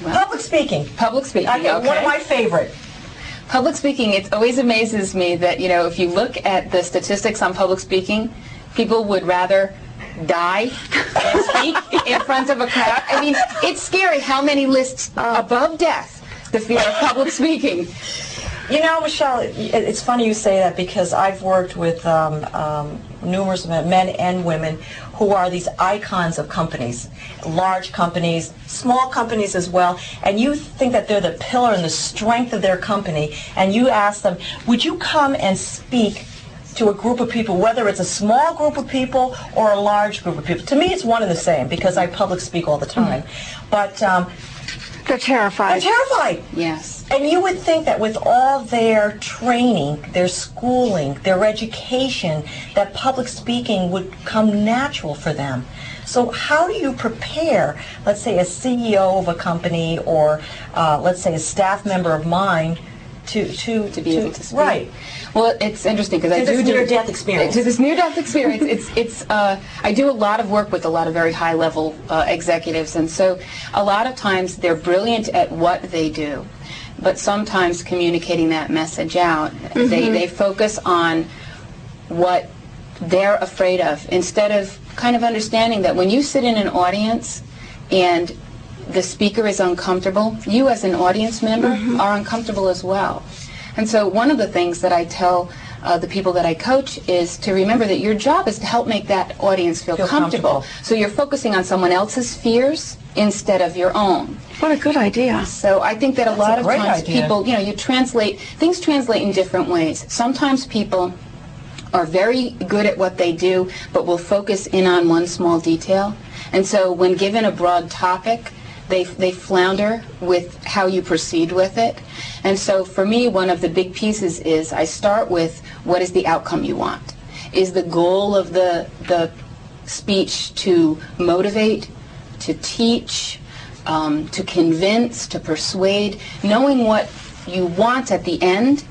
Public speaking. Public speaking, Okay. okay. One of my favorite. Public speaking, it always amazes me that, if you look at the statistics on public speaking, people would rather die than speak in front of a crowd. I mean, it's scary how many lists above death the fear of public speaking. Michelle, it's funny you say that because I've worked with numerous men and women who are these icons of companies, large companies, small companies as well, and you think that they're the pillar and the strength of their company, and you ask them, would you come and speak to a group of people, whether it's a small group of people or a large group of people? To me, it's one and the same because I public speak all the time. But they're terrified. They're terrified. Yes. And you would think that with all their training, their schooling, their education, that public speaking would come natural for them. So how do you prepare, let's say, a CEO of a company or, let's say, a staff member of mine to be able to speak? Right. Well, it's interesting because I do near-death experience. To this near-death experience, I do a lot of work with a lot of very high-level executives, and so a lot of times they're brilliant at what they do, but sometimes communicating that message out, they focus on what they're afraid of instead of kind of understanding that when you sit in an audience and the speaker is uncomfortable, you as an audience member are uncomfortable as well. And so one of the things that I tell the people that I coach is to remember that your job is to help make that audience feel comfortable. So you're focusing on someone else's fears instead of your own. What a good idea. So I think that a lot of times idea. people, things translate in different ways. Sometimes people are very good at what they do, but will focus in on one small detail. And so when given a broad topic, they flounder with how you proceed with it. And so for me, one of the big pieces is I start with what is the outcome you want. Is the goal of the speech to motivate, to teach, to convince, to persuade? Knowing what you want at the end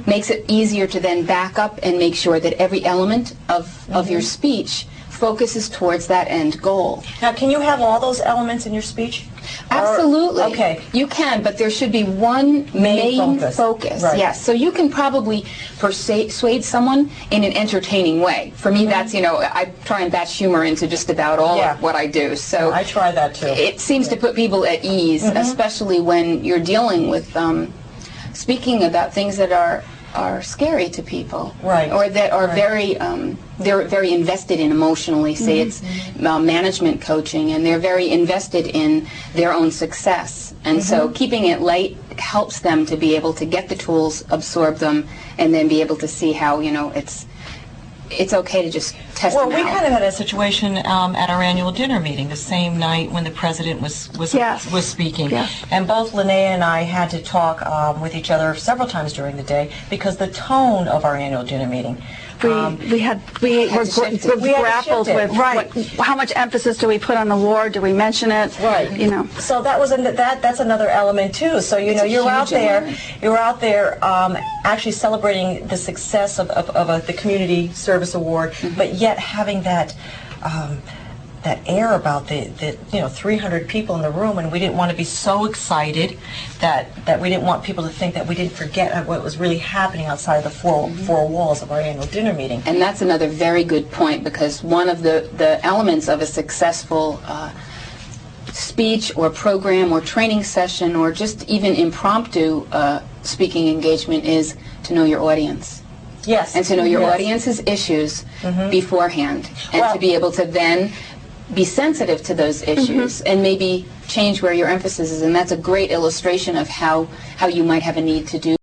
makes it easier to then back up and make sure that every element of your speech focuses towards that end goal. Now, can you have all those elements in your speech? Absolutely. Okay. You can, but there should be one main focus. Right. Yes. So you can probably persuade someone in an entertaining way. For me, that's, I try and batch humor into just about all of what I do. So I try that too. It seems to put people at ease, especially when you're dealing with speaking about things that are scary to people, right, or that are they're very invested in emotionally. Say it's management coaching, and they're very invested in their own success. And so keeping it light helps them to be able to get the tools, absorb them, and then be able to see how it's okay to just test them out. Well, we kind of had a situation at our annual dinner meeting the same night when the president was speaking. Yes. And both Linnea and I had to talk with each other several times during the day because the tone of our annual dinner meeting. We grappled with how much emphasis do we put on the war? Do we mention it? Right. So that was that's another element too. So you're out there actually celebrating the success of the community service award, but yet having that air about the 300 people in the room, and we didn't want to be so excited that we didn't want people to think that we didn't forget what was really happening outside of the four walls of our annual dinner meeting. And that's another very good point, because one of the elements of a successful speech or program or training session or just even impromptu speaking engagement is to know your audience. Yes. And to know your audience's issues beforehand, and to be able to then be sensitive to those issues and maybe change where your emphasis is. And that's a great illustration of how you might have a need to do